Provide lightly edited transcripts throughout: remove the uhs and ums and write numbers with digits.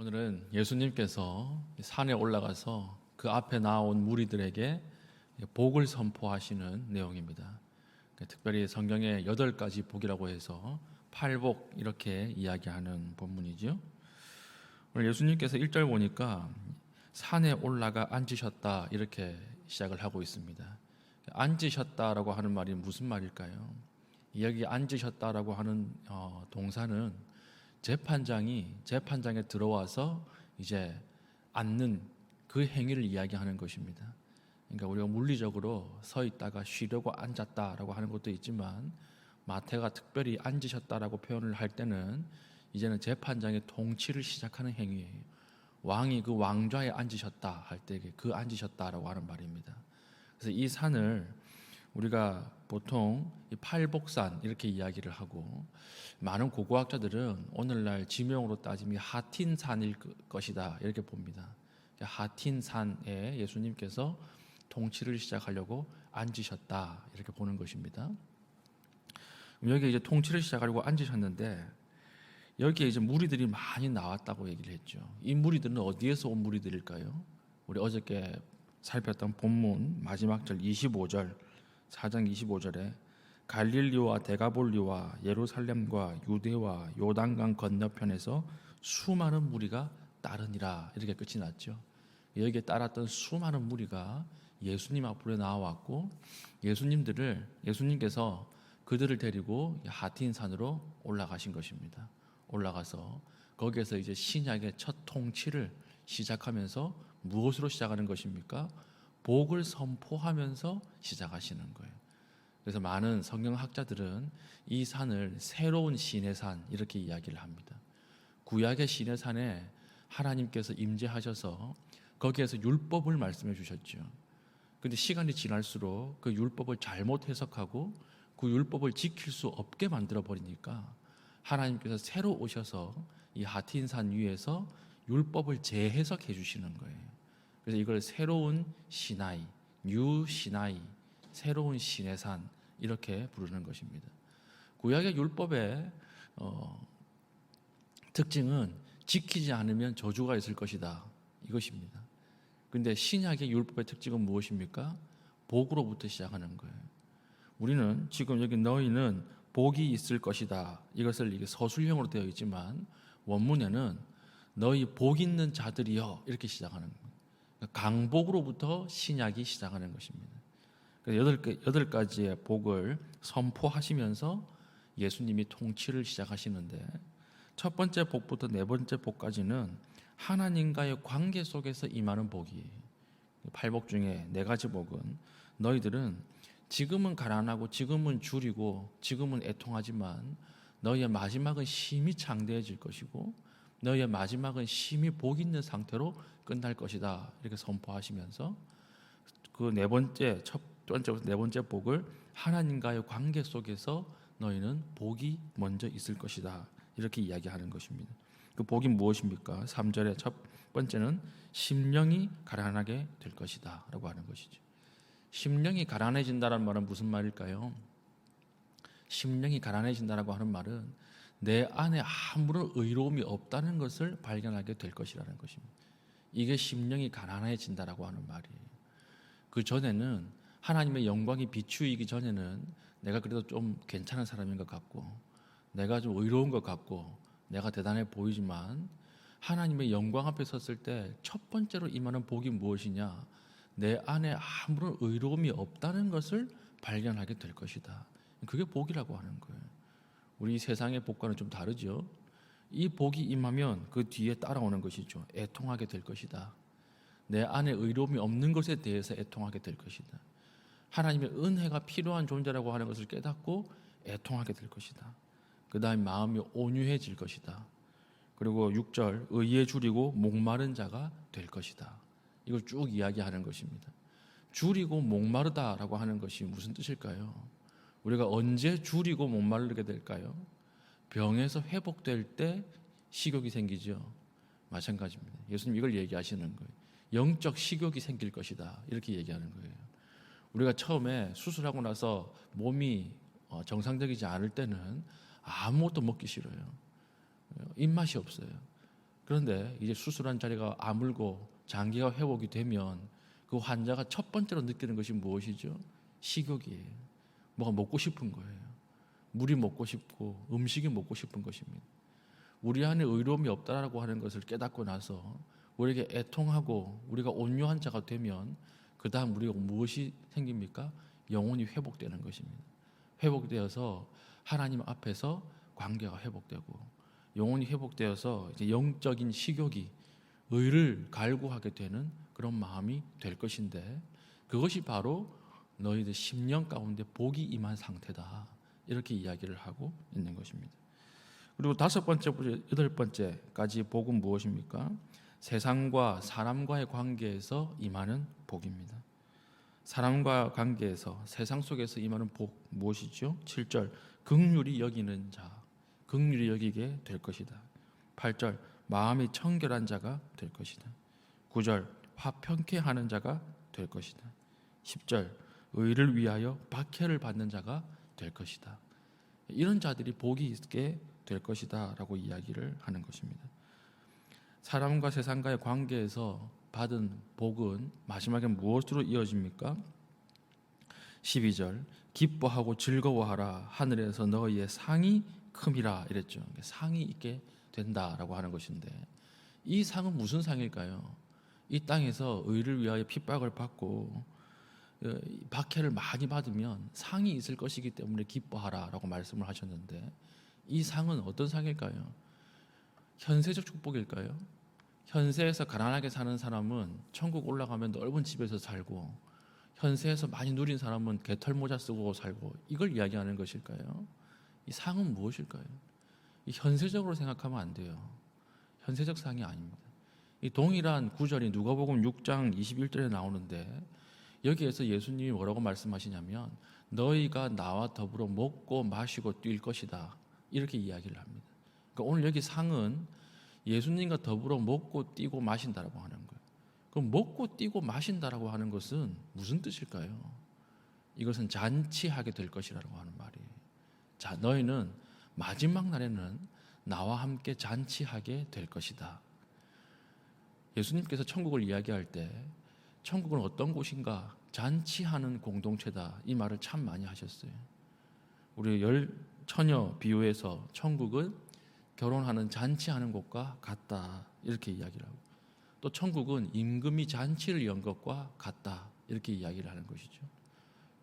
오늘은 예수님께서 산에 올라가서 그 앞에 나온 무리들에게 복을 선포하시는 내용입니다. 특별히 성경에 8가지 복이라고 해서 8복 이렇게 이야기하는 본문이죠. 오늘 예수님께서 1절 보니까 산에 올라가 앉으셨다 이렇게 시작을 하고 있습니다. 앉으셨다라고 하는 말이 무슨 말일까요? 여기 앉으셨다라고 하는 동사는 재판장에 들어와서 이제 앉는 그 행위를 이야기하는 것입니다. 그러니까 우리가 물리적으로 서 있다가 쉬려고 앉았다라고 하는 것도 있지만 마태가 특별히 앉으셨다라고 표현을 할 때는 이제는 재판장의 통치를 시작하는 행위예요. 왕이 그 왕좌에 앉으셨다 할 때 그 앉으셨다라고 하는 말입니다. 그래서 이 산을 우리가 보통 이 팔복산 이렇게 이야기를 하고, 많은 고고학자들은 오늘날 지명으로 따지면 하틴산일 것이다 이렇게 봅니다. 하틴산에 예수님께서 통치를 시작하려고 앉으셨다 이렇게 보는 것입니다. 여기 이제 통치를 시작하려고 앉으셨는데 여기에 이제 무리들이 많이 나왔다고 얘기를 했죠. 이 무리들은 어디에서 온 무리들일까요? 우리 어저께 살폈던 본문 마지막 절 25절 4장 25절에 갈릴리와 데가볼리와 예루살렘과 유대와 요단강 건너편에서 수많은 무리가 따르니라 이렇게 끝이 났죠. 여기에 따랐던 수많은 무리가 예수님 앞으로 나와왔고, 예수님께서 그들을 데리고 하틴산으로 올라가신 것입니다. 올라가서 거기에서 이제 신약의 첫 통치를 시작하면서 무엇으로 시작하는 것입니까? 복을 선포하면서 시작하시는 거예요. 그래서 많은 성경학자들은 이 산을 새로운 신의 산 이렇게 이야기를 합니다. 구약의 신의 산에 하나님께서 임재하셔서 거기에서 율법을 말씀해 주셨죠. 그런데 시간이 지날수록 그 율법을 잘못 해석하고 그 율법을 지킬 수 없게 만들어 버리니까 하나님께서 새로 오셔서 이 하틴산 위에서 율법을 재해석해 주시는 거예요. 그래서 이걸 새로운 시나이, 뉴 시나이, 새로운 신의 산 이렇게 부르는 것입니다. 구약의 율법의 특징은 지키지 않으면 저주가 있을 것이다 이것입니다. 그런데 신약의 율법의 특징은 무엇입니까? 복으로부터 시작하는 거예요. 우리는 지금 여기 너희는 복이 있을 것이다 이것을 이게 서술형으로 되어 있지만 원문에는 너희 복 있는 자들이여 이렇게 시작하는 거예요. 강복으로부터 신약이 시작하는 것입니다. 그래서 8가지의 복을 선포하시면서 예수님이 통치를 시작하시는데, 첫 번째 복부터 네 번째 복까지는 하나님과의 관계 속에서 임하는 복이에요. 8복 중에 4가지 복은 너희들은 지금은 가난하고 지금은 줄이고 지금은 애통하지만 너희의 마지막은 심히 장대해질 것이고 너희의 마지막은 심히 복 있는 상태로 끝날 것이다 이렇게 선포하시면서 그 첫 번째부터 네 번째 복을 하나님과의 관계 속에서 너희는 복이 먼저 있을 것이다 이렇게 이야기하는 것입니다. 그 복이 무엇입니까? 3절의 첫 번째는 심령이 가난하게 될 것이다 라고 하는 것이죠. 심령이 가난해진다는 말은 무슨 말일까요? 심령이 가난해진다라고 하는 말은 내 안에 아무런 의로움이 없다는 것을 발견하게 될 것이라는 것입니다. 이게 심령이 가난해진다라고 하는 말이에요. 그 전에는 하나님의 영광이 비추이기 전에는 내가 그래도 좀 괜찮은 사람인 것 같고 내가 좀 의로운 것 같고 내가 대단해 보이지만 하나님의 영광 앞에 섰을 때 첫 번째로 임하는 복이 무엇이냐? 내 안에 아무런 의로움이 없다는 것을 발견하게 될 것이다. 그게 복이라고 하는 거예요. 우리 세상의 복과는 좀 다르죠. 이 복이 임하면 그 뒤에 따라오는 것이죠. 애통하게 될 것이다. 내 안에 의로움이 없는 것에 대해서 애통하게 될 것이다. 하나님의 은혜가 필요한 존재라고 하는 것을 깨닫고 애통하게 될 것이다. 그 다음에 마음이 온유해질 것이다. 그리고 6절 의에 줄이고 목마른 자가 될 것이다. 이걸 쭉 이야기하는 것입니다. 줄이고 목마르다라고 하는 것이 무슨 뜻일까요? 우리가 언제 줄이고 목마르게 될까요? 병에서 회복될 때 식욕이 생기죠. 마찬가지입니다. 예수님 이걸 얘기하시는 거예요. 영적 식욕이 생길 것이다 이렇게 얘기하는 거예요. 우리가 처음에 수술하고 나서 몸이 정상적이지 않을 때는 아무것도 먹기 싫어요. 입맛이 없어요. 그런데 이제 수술한 자리가 아물고 장기가 회복이 되면 그 환자가 첫 번째로 느끼는 것이 무엇이죠? 식욕이에요. 뭐가 먹고 싶은 거예요. 물이 먹고 싶고 음식이 먹고 싶은 것입니다. 우리 안에 의로움이 없다라고 하는 것을 깨닫고 나서 우리에게 애통하고 우리가 온유한 자가 되면 그 다음 우리가 무엇이 생깁니까? 영혼이 회복되는 것입니다. 회복되어서 하나님 앞에서 관계가 회복되고 영혼이 회복되어서 이제 영적인 식욕이 의를 갈구하게 되는 그런 마음이 될 것인데 그것이 바로 너희들 심령 가운데 복이 임한 상태다. 이렇게 이야기를 하고 있는 것입니다. 그리고 5번째, 8번째까지 복은 무엇입니까? 세상과 사람과의 관계에서 임하는 복입니다. 사람과 관계에서 세상 속에서 임하는 복 무엇이죠? 7절 긍휼히 여기는 자, 긍휼히 여기게 될 것이다. 8절 마음이 청결한 자가 될 것이다. 9절 화평케 하는 자가 될 것이다. 10절 의를 위하여 박해를 받는 자가 될 것이다. 이런 자들이 복이 있게 될 것이다 라고 이야기를 하는 것입니다. 사람과 세상과의 관계에서 받은 복은 마지막에 무엇으로 이어집니까? 12절 기뻐하고 즐거워하라 하늘에서 너희의 상이 큼이라 이랬죠. 상이 있게 된다라고 하는 것인데 이 상은 무슨 상일까요? 이 땅에서 의를 위하여 핍박을 받고 박해를 많이 받으면 상이 있을 것이기 때문에 기뻐하라라고 말씀을 하셨는데 이 상은 어떤 상일까요? 현세적 축복일까요? 현세에서 가난하게 사는 사람은 천국 올라가면 넓은 집에서 살고 현세에서 많이 누린 사람은 개털 모자 쓰고 살고 이걸 이야기하는 것일까요? 이 상은 무엇일까요? 이 현세적으로 생각하면 안 돼요. 현세적 상이 아닙니다. 이 동일한 구절이 누가복음 6장 21절에 나오는데 여기에서 예수님이 뭐라고 말씀하시냐면 너희가 나와 더불어 먹고 마시고 뛸 것이다 이렇게 이야기를 합니다. 그러니까 오늘 여기 상은 예수님과 더불어 먹고 뛰고 마신다라고 하는 거예요. 그럼 먹고 뛰고 마신다라고 하는 것은 무슨 뜻일까요? 이것은 잔치하게 될 것이라고 하는 말이에요. 자, 너희는 마지막 날에는 나와 함께 잔치하게 될 것이다. 예수님께서 천국을 이야기할 때 천국은 어떤 곳인가? 잔치하는 공동체다. 이 말을 참 많이 하셨어요. 우리 처녀 비유에서 천국은 결혼하는 잔치하는 곳과 같다. 이렇게 이야기를 하고 또 천국은 임금이 잔치를 연 것과 같다. 이렇게 이야기를 하는 것이죠.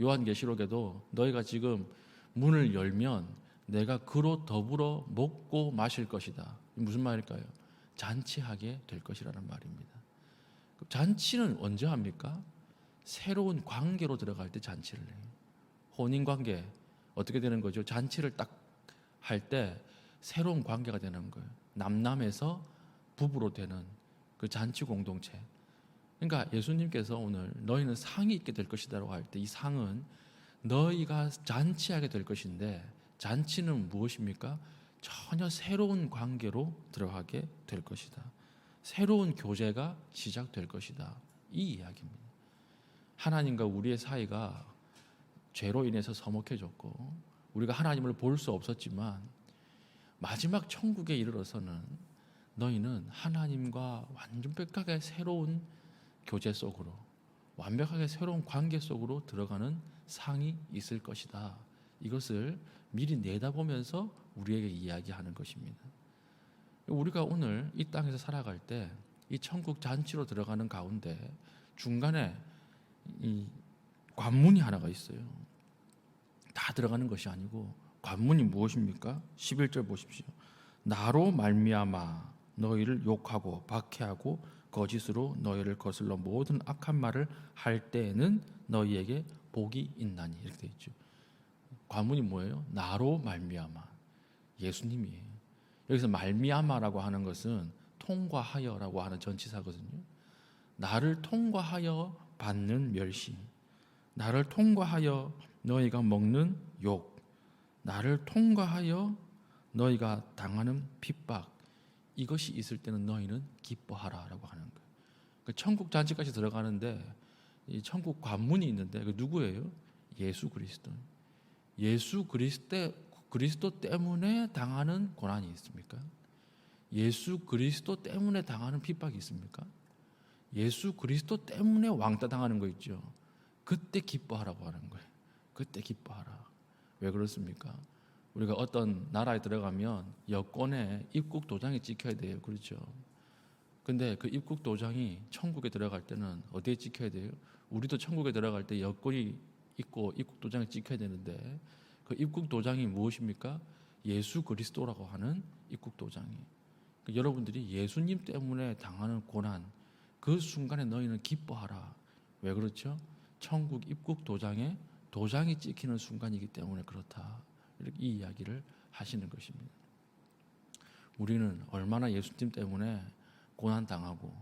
요한계시록에도 너희가 지금 문을 열면 내가 그로 더불어 먹고 마실 것이다. 무슨 말일까요? 잔치하게 될 것이라는 말입니다. 잔치는 언제 합니까? 새로운 관계로 들어갈 때 잔치를 해요. 혼인관계 어떻게 되는 거죠? 잔치를 딱 할 때 새로운 관계가 되는 거예요. 남남에서 부부로 되는 그 잔치 공동체. 그러니까 예수님께서 오늘 너희는 상이 있게 될 것이다라고 할 때 이 상은 너희가 잔치하게 될 것인데 잔치는 무엇입니까? 전혀 새로운 관계로 들어가게 될 것이다. 새로운 교제가 시작될 것이다. 이 이야기입니다. 하나님과 우리의 사이가 죄로 인해서 서먹해졌고 우리가 하나님을 볼 수 없었지만 마지막 천국에 이르러서는 너희는 하나님과 완벽하게 새로운 교제 속으로 완벽하게 새로운 관계 속으로 들어가는 상이 있을 것이다. 이것을 미리 내다보면서 우리에게 이야기하는 것입니다. 우리가 오늘 이 땅에서 살아갈 때 이 천국 잔치로 들어가는 가운데 중간에 이 관문이 하나가 있어요. 다 들어가는 것이 아니고 관문이 무엇입니까? 11절 보십시오. 나로 말미암아 너희를 욕하고 박해하고 거짓으로 너희를 거슬러 모든 악한 말을 할 때에는 너희에게 복이 있나니 이렇게 되어 있죠. 관문이 뭐예요? 나로 말미암아 예수님이에요. 여기서 말미암아라고 하는 것은 통과하여라고 하는 전치사거든요. 나를 통과하여 받는 멸시, 나를 통과하여 너희가 먹는 욕, 나를 통과하여 너희가 당하는 핍박, 이것이 있을 때는 너희는 기뻐하라라고 하는 거예요. 그 천국 잔치까지 들어가는데 이 천국 관문이 있는데 그 누구예요? 예수 그리스도. 예수 그리스도 때문에 당하는 고난이 있습니까? 예수 그리스도 때문에 당하는 핍박이 있습니까? 예수 그리스도 때문에 왕따 당하는 거 있죠. 그때 기뻐하라고 하는 거예요. 그때 기뻐하라. 왜 그렇습니까? 우리가 어떤 나라에 들어가면 여권에 입국 도장이 찍혀야 돼요. 그렇죠? 근데 그 입국 도장이 천국에 들어갈 때는 어디에 찍혀야 돼요? 우리도 천국에 들어갈 때 여권이 있고 입국 도장이 찍혀야 되는데 그 입국 도장이 무엇입니까? 예수 그리스도라고 하는 입국 도장이. 여러분들이 예수님 때문에 당하는 고난, 그 순간에 너희는 기뻐하라. 왜 그렇죠? 천국 입국 도장에 도장이 찍히는 순간이기 때문에 그렇다. 이렇게 이 이야기를 하시는 것입니다. 우리는 얼마나 예수님 때문에 고난 당하고,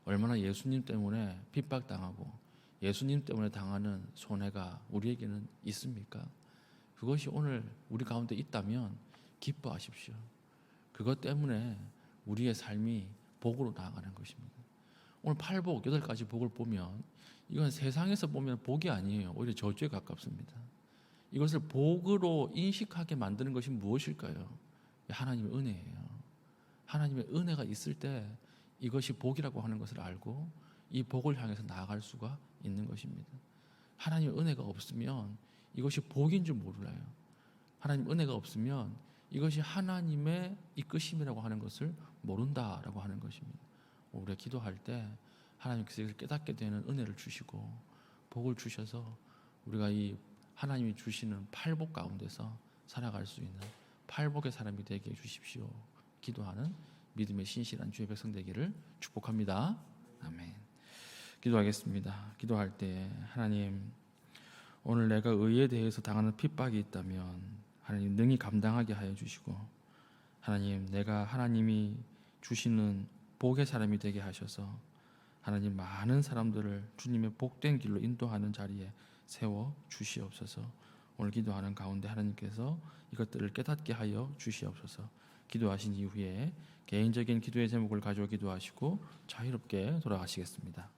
얼마나 예수님 때문에 핍박 당하고, 예수님 때문에 당하는 손해가 우리에게는 있습니까? 그것이 오늘 우리 가운데 있다면 기뻐하십시오. 그것 때문에 우리의 삶이 복으로 나아가는 것입니다. 오늘 8복, 8가지 복을 보면 이건 세상에서 보면 복이 아니에요. 오히려 저주에 가깝습니다. 이것을 복으로 인식하게 만드는 것이 무엇일까요? 하나님의 은혜예요. 하나님의 은혜가 있을 때 이것이 복이라고 하는 것을 알고 이 복을 향해서 나아갈 수가 있는 것입니다. 하나님의 은혜가 없으면 이것이 복인 줄 몰라요. 하나님 은혜가 없으면 이것이 하나님의 이끄심이라고 하는 것을 모른다라고 하는 것입니다. 우리가 기도할 때 하나님께서 이걸 깨닫게 되는 은혜를 주시고 복을 주셔서 우리가 이 하나님이 주시는 팔복 가운데서 살아갈 수 있는 팔복의 사람이 되게 해주십시오. 기도하는 믿음의 신실한 주의 백성 되기를 축복합니다. 아멘. 기도하겠습니다. 기도할 때 하나님, 오늘 내가 의에 대해서 당하는 핍박이 있다면 하나님 능히 감당하게 하여 주시고, 하나님 내가 하나님이 주시는 복의 사람이 되게 하셔서 하나님 많은 사람들을 주님의 복된 길로 인도하는 자리에 세워 주시옵소서. 오늘 기도하는 가운데 하나님께서 이것들을 깨닫게 하여 주시옵소서. 기도하신 이후에 개인적인 기도의 제목을 가지고 기도하시고 자유롭게 돌아가시겠습니다.